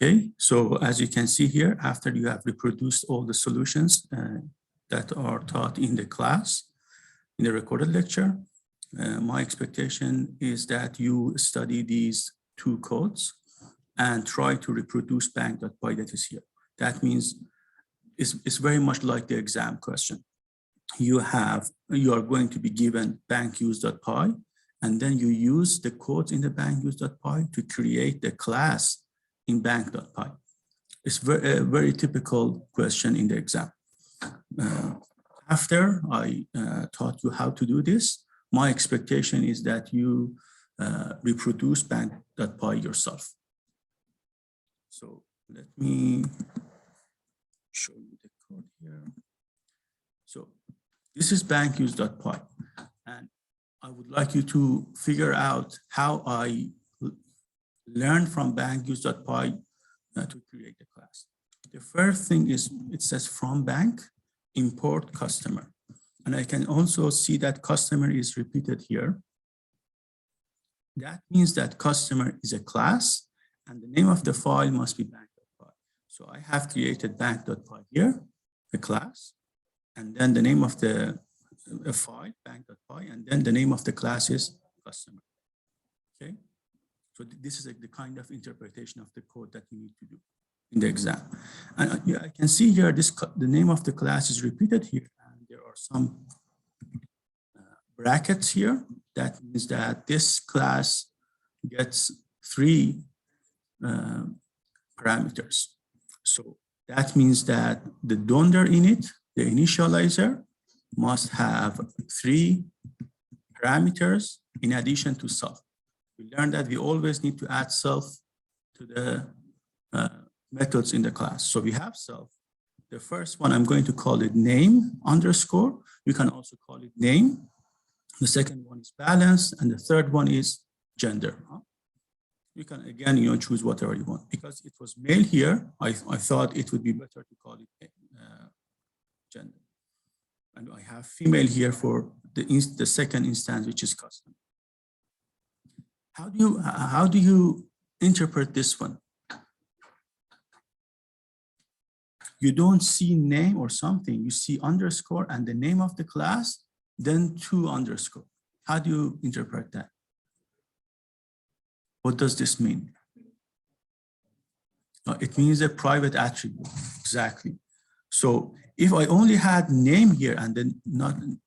Okay, so as you can see here, after you have reproduced all the solutions that are taught in the class, in the recorded lecture, my expectation is that you study these two codes and try to reproduce bank.py that is here. That means it's very much like the exam question. You are going to be given bankuse.py, and then you use the codes in the bankuse.py to create the class in bank.py. It's a very typical question in the exam. After I taught you how to do this, my expectation is that you reproduce bank.py yourself. So let me show you the code here. So this is bankuse.py, and I would like you to figure out how I learn from bankuse.py to create a class. The first thing is it says from bank, import customer. And I can also see that customer is repeated here. That means that customer is a class and the name of the file must be bank.py. So I have created bank.py here, the class, and then the name of the file, bank.py, and then the name of the class is customer. Okay. So this is the kind of interpretation of the code that you need to do in the exam. And I can see here, the name of the class is repeated here, and there are some brackets here. That means that this class gets 3 parameters. So that means that the donder init, the initializer, must have 3 parameters in addition to self. We learned that we always need to add self to the methods in the class. So we have self. The first one, I'm going to call it name underscore. You can also call it name. The second one is balance, and the third one is gender. You can again, choose whatever you want. Because it was male here, I thought it would be better to call it gender. And I have female here for the second instance, which is custom. How do you interpret this one? You don't see name or something. You see underscore and the name of the class, then 2 underscore. How do you interpret that? What does this mean? It means a private attribute, exactly. So if I only had name here and then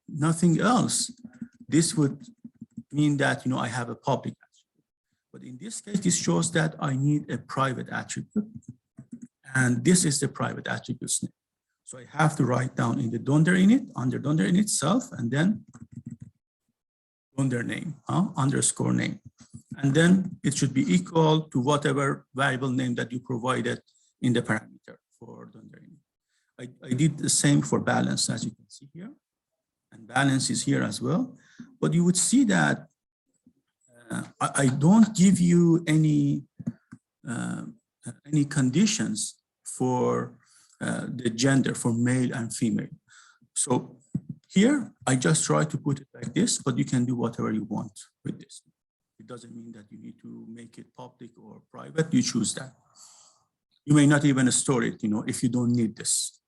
nothing else, this would mean that I have a public attribute. But in this case, this shows that I need a private attribute, and this is the private attribute's name. So I have to write down in the donder init, under donder init self, and then donder name, underscore name. And then it should be equal to whatever variable name that you provided in the parameter for donder init. I did the same for balance, as you can see here, and balance is here as well. But you would see that I don't give you any conditions for the gender, for male and female. So here, I just try to put it like this, but you can do whatever you want with this. It doesn't mean that you need to make it public or private. You choose that. You may not even store it, if you don't need this.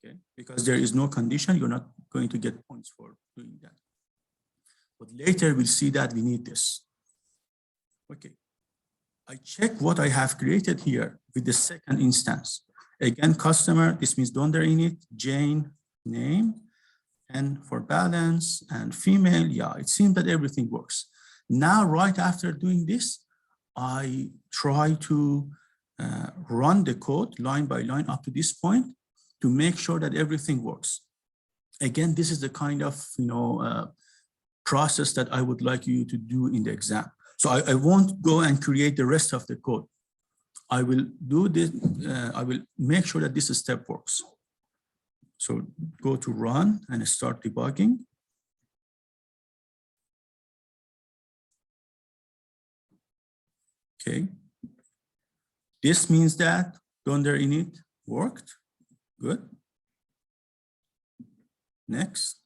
Okay, because there is no condition, you're not going to get points for doing that. But later we'll see that we need this. Okay, I check what I have created here with the second instance. Again, customer, this means donder init, Jane, name, and for balance and female, yeah, it seems that everything works. Now, right after doing this, I try to run the code line by line up to this point to make sure that everything works. Again, this is the kind of process that I would like you to do in the exam. So I won't go and create the rest of the code. I will do this. I will make sure that this step works. So go to run and start debugging. Okay. This means that donder init worked. Good. Next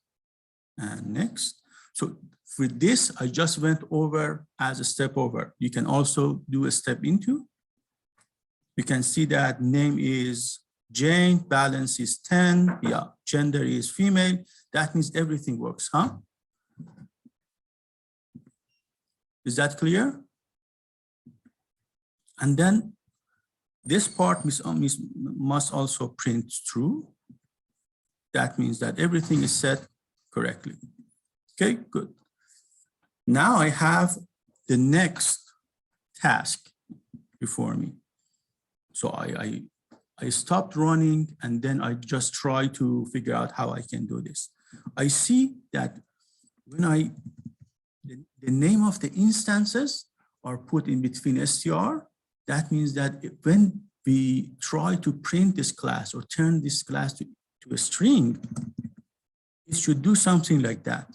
and next. So for this, I just went over as a step over. You can also do a step into. You can see that name is Jane, balance is 10, yeah, gender is female. That means everything works, huh? Is that clear? And then this part must also print true. That means that everything is set correctly. Okay, good. Now I have the next task before me. So I stopped running and then I just try to figure out how I can do this. I see that when the name of the instances are put in between str, that means that when we try to print this class or turn this class to a string, it should do something like that.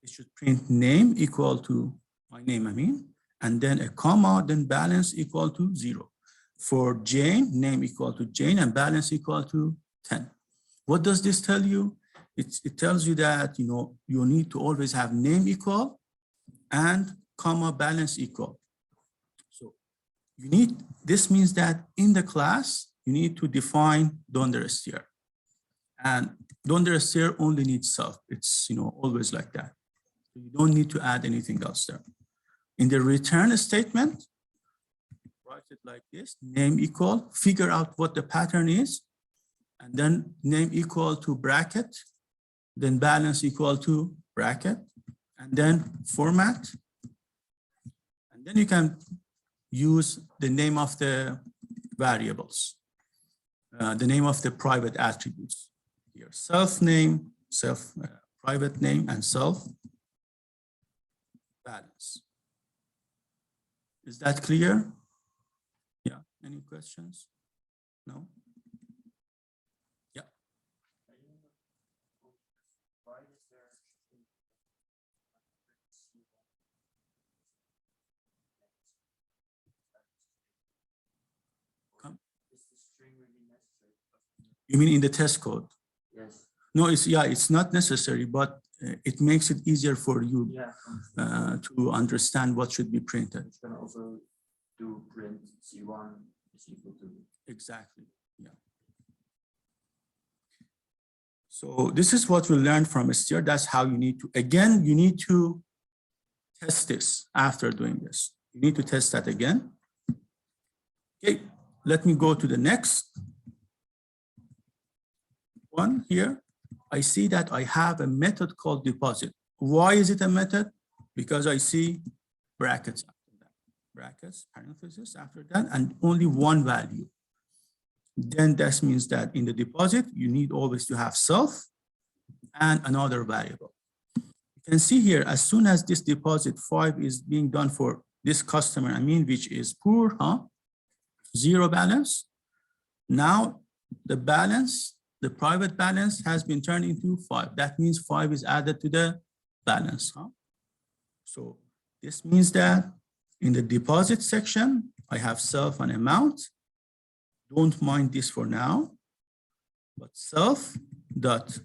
It should print name equal to my name, and then a comma, then balance equal to 0. For Jane, name equal to Jane and balance equal to 10. What does this tell you? It tells you that you need to always have name equal and comma balance equal. So this means that in the class, you need to define $str. And $str only needs self. It's always like that. You don't need to add anything else there. In the return statement, write it like this: name equal, figure out what the pattern is, and then name equal to bracket, then balance equal to bracket, and then format. And then you can use the name of the variables, the name of the private attributes. Here, self name, private name, and self balance. Is that clear? Yeah, any questions? No? Yeah. You mean in the test code? Yes. No, it's not necessary, but it makes it easier for you to understand what should be printed. It's going to also do print C1 is equal to. Exactly, yeah. So this is what we learned from str. That's how you need to, again, you need to test this after doing this. You need to test that again. Okay, let me go to the next one here. I see that I have a method called deposit. Why is it a method? Because I see brackets after that, brackets, parentheses after that, and only one value. Then that means that in the deposit, you need always to have self and another variable. You can see here, as soon as this deposit 5 is being done for this customer, which is poor, 0 balance. Now the balance, the private balance has been turned into 5. That means 5 is added to the balance. So this means that in the deposit section, I have self and amount. Don't mind this for now, but self dot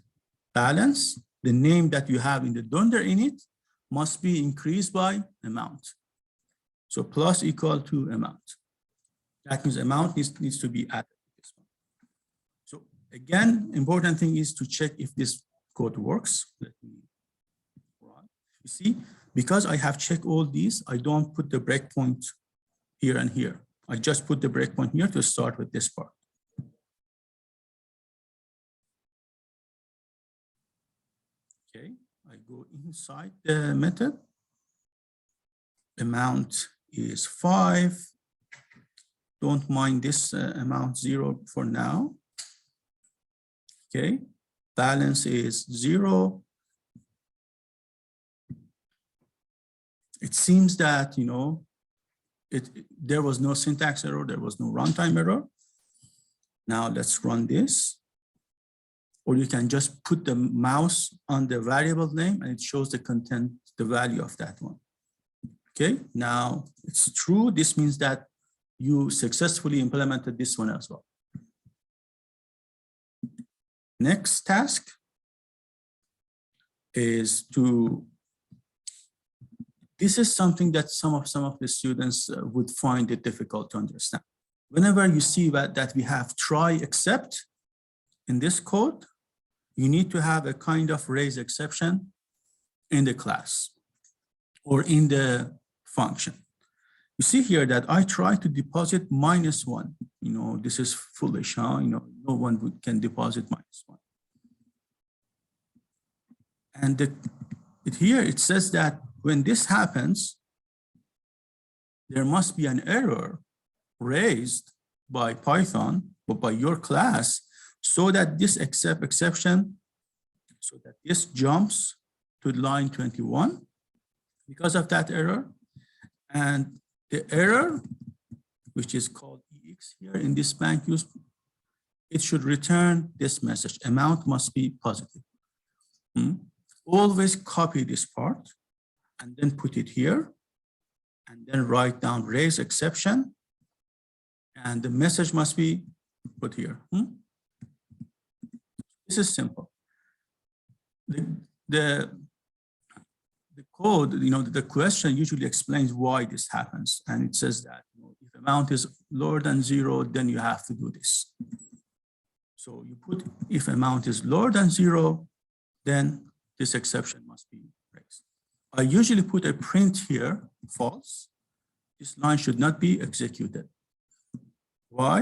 balance, the name that you have in the dunder init, must be increased by amount. So plus equal to amount. That means amount needs to be added to this one. So again, important thing is to check if this code works. Let me run. You see, because I have checked all these, I don't put the breakpoint here and here. I just put the breakpoint here to start with this part. Okay, I go inside the method. Amount is 5. Don't mind this amount 0 for now. Okay, balance is 0. It seems that, there was no syntax error, there was no runtime error. Now let's run this. Or you can just put the mouse on the variable name and it shows the content, the value of that one. Okay, now it's true. This means that you successfully implemented this one as well. Next task is this is something that some of the students would find it difficult to understand. whenever you see that we have try except in this code, you need to have a kind of raise exception in the class or in the function. You see here that I try to deposit -1. You know, this is foolish, huh? You know, no one can deposit -1. And here it says that when this happens, there must be an error raised by Python or by your class so that this exception, so that this jumps to line 21 because of that error. And the error, which is called EX here in this bank use, it should return this message, amount must be positive. Always copy this part and then put it here and then write down raise exception and the message must be put here. This is simple. The code, you know, the question usually explains why this happens. And it says that, you know, if amount is lower than 0, then you have to do this. So you put, if amount is lower than 0, then this exception must be raised. I usually put a print here, false. This line should not be executed. Why?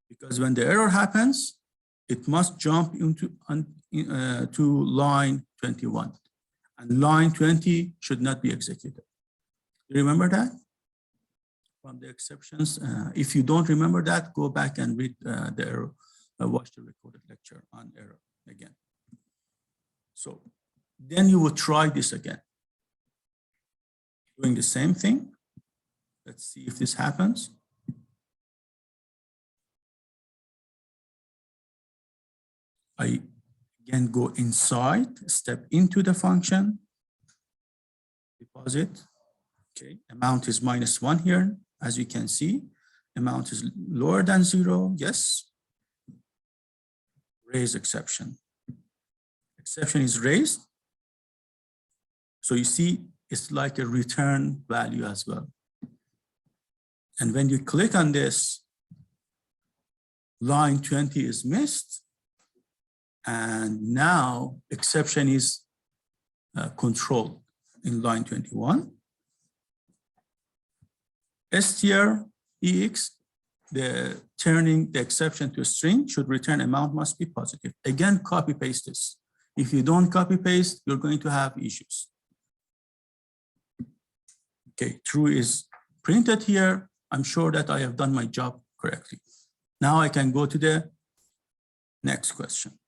Because when the error happens, it must jump into to line 21. And line 20 should not be executed. Remember that? From the exceptions. If you don't remember that, go back and read the error, watch the recorded lecture on error again. So then you would try this again. Doing the same thing. Let's see if this happens. I again go inside, step into the function, deposit. Okay, amount is -1 here, as you can see. Amount is lower than 0, yes. Raise exception. Exception is raised. So you see, it's like a return value as well. And when you click on this, line 20 is missed. And now exception is controlled in line 21. str ex, the turning the exception to a string should return amount must be positive. Again, copy paste this. If you don't copy paste, you're going to have issues. Okay, true is printed here. I'm sure that I have done my job correctly. Now I can go to the next question.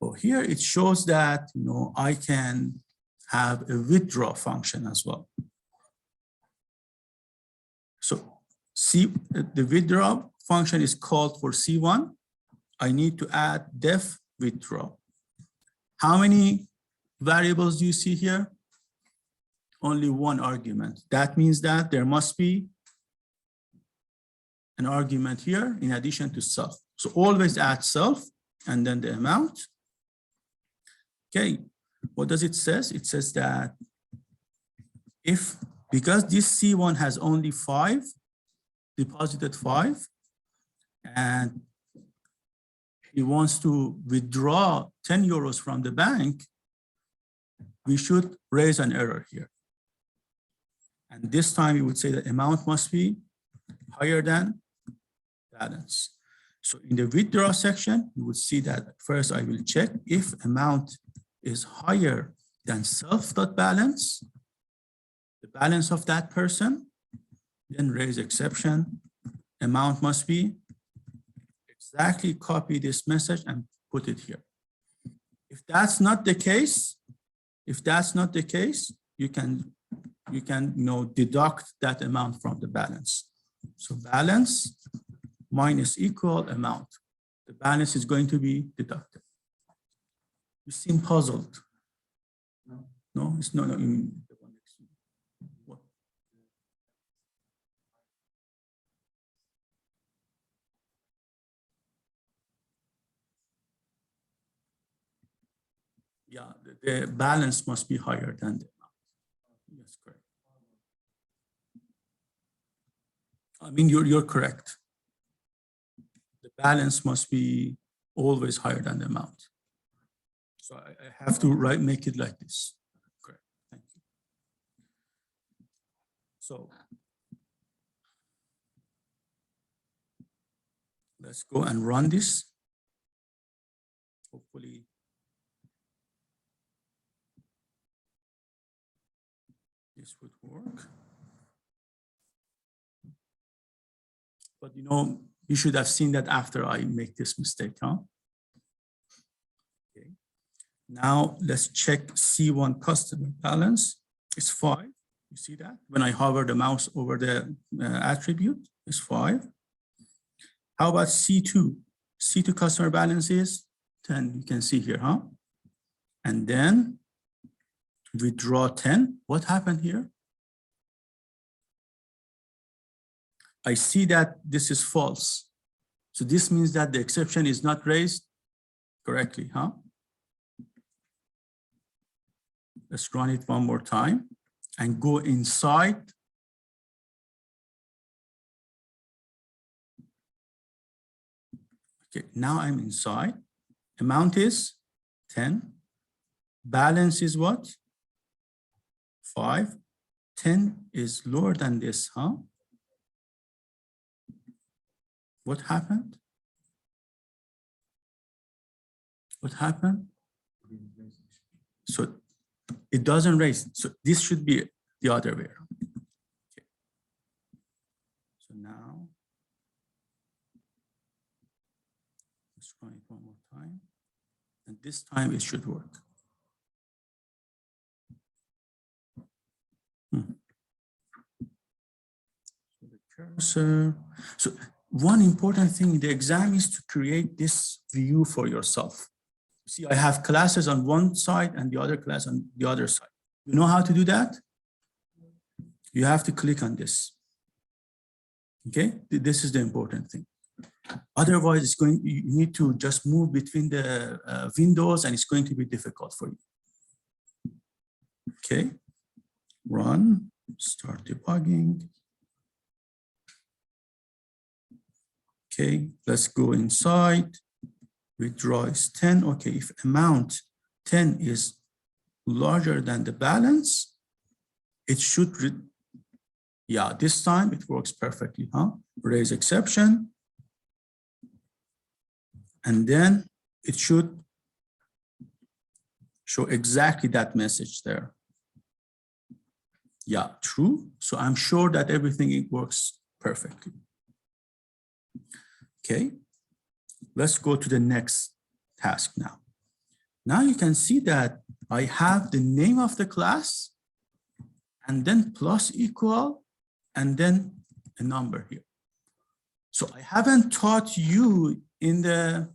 So here it shows that, you know, I can have a withdraw function as well. So see, the withdraw function is called for C1. I need to add def withdraw. How many variables do you see here? Only one argument. That means that there must be an argument here in addition to self. So always add self and then the amount. Okay, what does it say? It says that if, because this C1 has only 5, deposited 5, and he wants to withdraw 10 euros from the bank, we should raise an error here. And this time we would say the amount must be higher than balance. So in the withdraw section, you would see that first I will check if amount is higher than self.balance, the balance of that person, then raise exception. Amount must be exactly copy this message and put it here. If that's not the case, you can deduct that amount from the balance. So balance minus equal amount. The balance is going to be deducted. You seem puzzled. No, it's no. What? Yeah, the balance must be higher than the amount. Yes, correct. I mean, you're correct. The balance must be always higher than the amount. So I have to make it like this. Correct. Thank you. So let's go and run this. Hopefully this would work. But you should have seen that after I make this mistake, huh? Okay. Now let's check C1 customer balance. It's 5. You see that? When I hover the mouse over the attribute, it's 5. How about C2? C2 customer balance is 10. You can see here, huh? And then we draw 10. What happened here? I see that this is false. So this means that the exception is not raised correctly, huh? Let's run it one more time and go inside. Okay, now I'm inside. Amount is 10. Balance is what? 5. 10 is lower than this, huh? What happened? What happened? So it doesn't raise. So this should be the other way around. Okay. So now let's try it one more time. And this time it should work. So the cursor. So one important thing in the exam is to create this view for yourself. See, I have classes on one side and the other class on the other side. You know how to do that? You have to click on this. Okay, this is the important thing. Otherwise, you need to just move between the windows and it's going to be difficult for you. Okay, run, start debugging. Okay, let's go inside. Withdraw is 10. Okay, if amount 10 is larger than the balance, it should, yeah, this time it works perfectly, huh? Raise exception. And then it should show exactly that message there. Yeah, true. So I'm sure that everything works perfectly. Okay, let's go to the next task now. Now you can see that I have the name of the class and then plus equal and then a number here. So I haven't taught you in the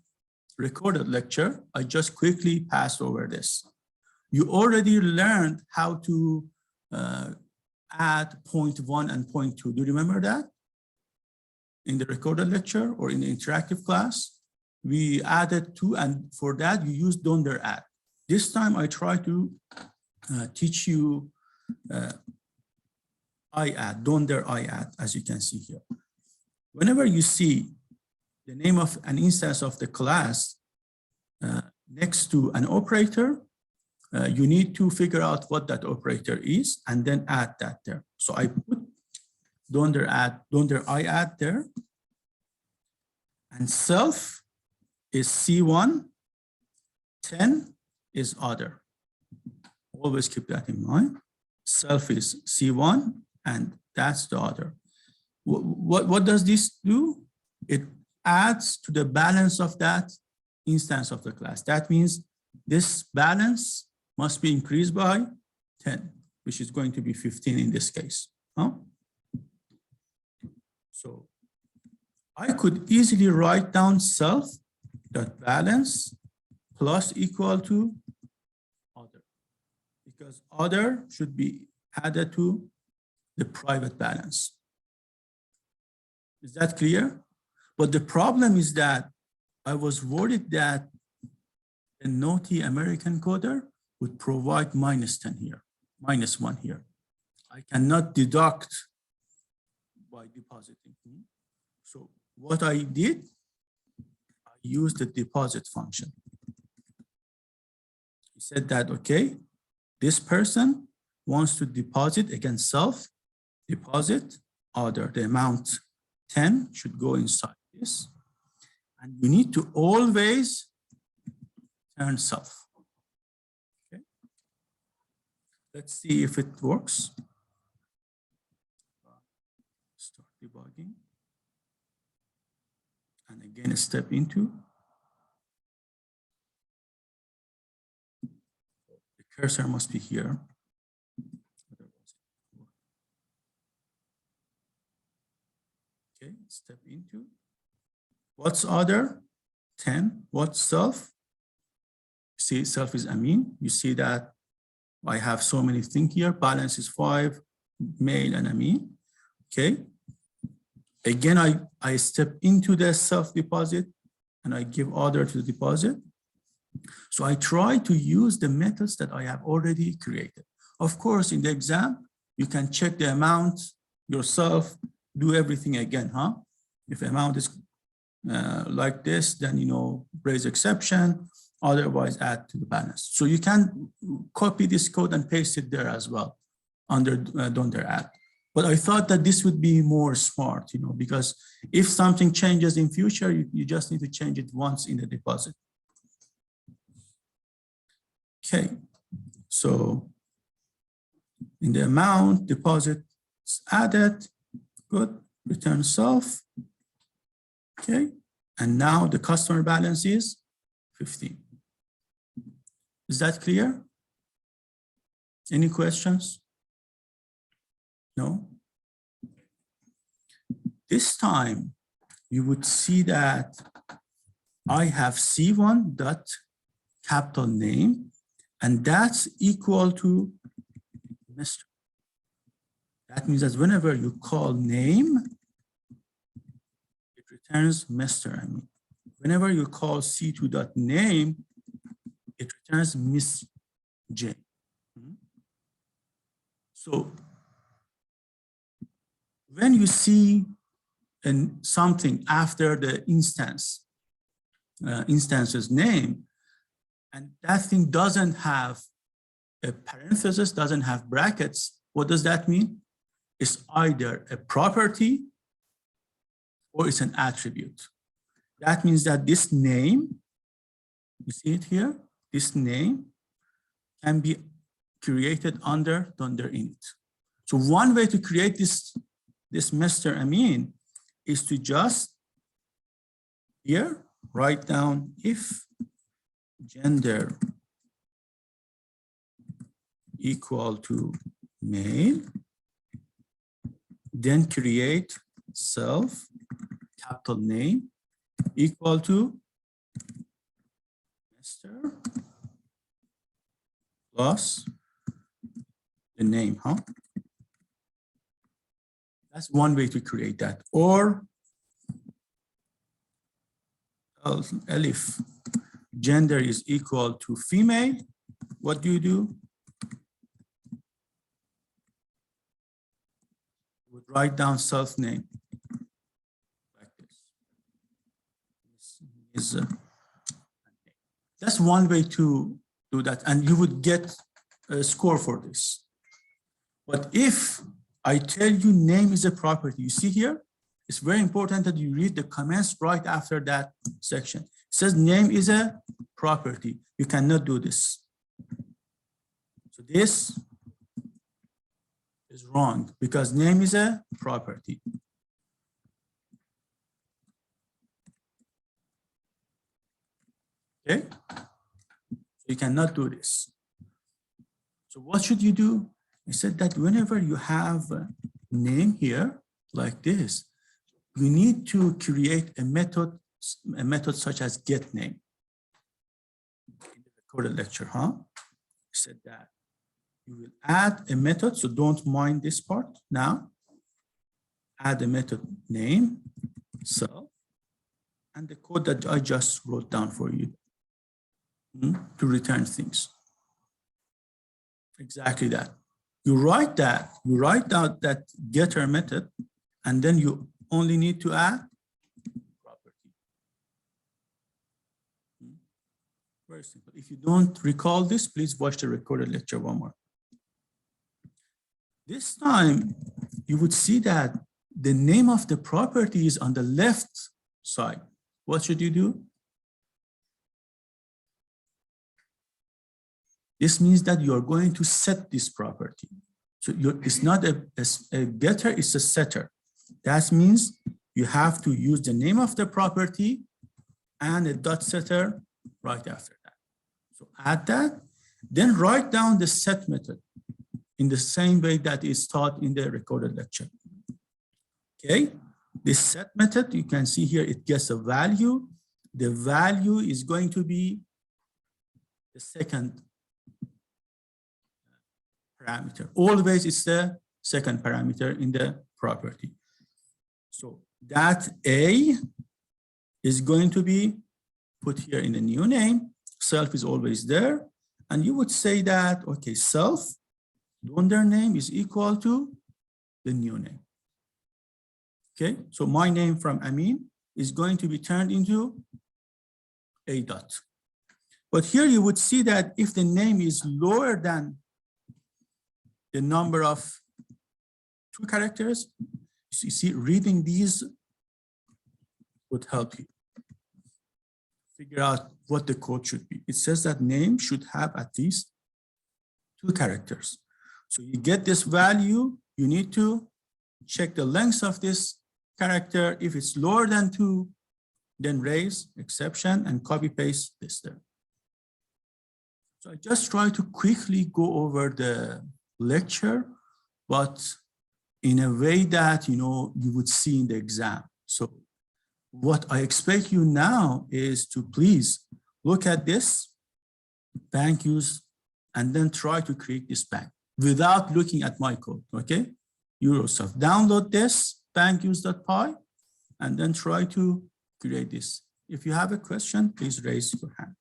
recorded lecture. I just quickly passed over this. You already learned how to add 0.1 and 0.2. Do you remember that? In the recorded lecture or in the interactive class, we added 2, and for that you use donder add. This time I try to teach you I add, donder I add, as you can see here. Whenever you see the name of an instance of the class next to an operator, you need to figure out what that operator is and then add that there. So I put donder I add there, and self is C1, 10 is other. Always keep that in mind. Self is C1 and that's the other. What does this do? It adds to the balance of that instance of the class. That means this balance must be increased by 10, which is going to be 15 in this case. Huh? So I could easily write down self.balance plus equal to other, because other should be added to the private balance. Is that clear? But the problem is that I was worried that a naughty American coder would provide -10 here, -1 here. I cannot deduct by depositing. So what I did, I used the deposit function. He said that, okay, this person wants to deposit against self, deposit order. The amount 10 should go inside this. And you need to always turn self. Okay. Let's see if it works. Start debugging. And again, step into. The cursor must be here. Okay, step into. What's order? 10. What's self? See, self is Amin. You see that I have so many things here. Balance is 5, mail and Amin. Okay. Again, I step into the self deposit and I give order to the deposit. So I try to use the methods that I have already created. Of course, in the exam, you can check the amount yourself, do everything again, huh? If amount is like this, then, you know, raise exception, otherwise add to the balance. So you can copy this code and paste it there as well under don't add. But I thought that this would be more smart, you know, because if something changes in future, you just need to change it once in the deposit. Okay, so in the amount, deposit is added, good, return self. Okay, and now the customer balance is 15. Is that clear? Any questions? No? This time you would see that I have C1 dot capital name, and that's equal to Mr. That means that whenever you call name, it returns Mr. I mean, whenever you call C2.name, it returns Miss J. So when you see something after the instance's name, and that thing doesn't have a parenthesis, doesn't have brackets, what does that mean? It's either a property or it's an attribute. That means that this name, you see it here, this name can be created under init. So one way to create this Mr. Amin is to just here write down if gender equal to male, then create self capital name equal to Mr. plus the name, huh? That's one way to create that. Or if gender is equal to female, what do? You would write down self name like this. That's one way to do that, and you would get a score for this. But if I tell you name is a property, you see here, it's very important that you read the comments right after that section. It says name is a property. You cannot do this. So this is wrong because name is a property. Okay, so you cannot do this. So what should you do? I said that whenever you have a name here like this, you need to create a method such as get name. In the recorded lecture, huh? I said that you will add a method, so don't mind this part now. Add a method name, self, and the code that I just wrote down for you to return things. Exactly that. You write down that getter method, and then you only need to add property. Very simple. If you don't recall this, please watch the recorded lecture one more. This time, you would see that the name of the property is on the left side. What should you do? This means that you are going to set this property. So it's not a getter, it's a setter. That means you have to use the name of the property and a dot setter right after that. So add that, then write down the set method in the same way that is taught in the recorded lecture. Okay, this set method, you can see here, it gets a value. The value is going to be the second parameter. Always it's the second parameter in the property. So that A is going to be put here in a new name. Self is always there. And you would say that, okay, self, under name is equal to the new name. Okay, so my name from Amin is going to be turned into a dot. But here you would see that if the name is lower than the number of 2 characters, you see, reading these would help you figure out what the code should be. It says that name should have at least 2 characters. So you get this value, you need to check the length of this character. If it's lower than 2, then raise exception and copy paste this there. So I just try to quickly go over the lecture, but in a way that, you know, you would see in the exam. So what I expect you now is to please look at this bank use and then try to create this bank without looking at my code, okay? You yourself download this bankuse.py and then try to create this. If you have a question, please raise your hand.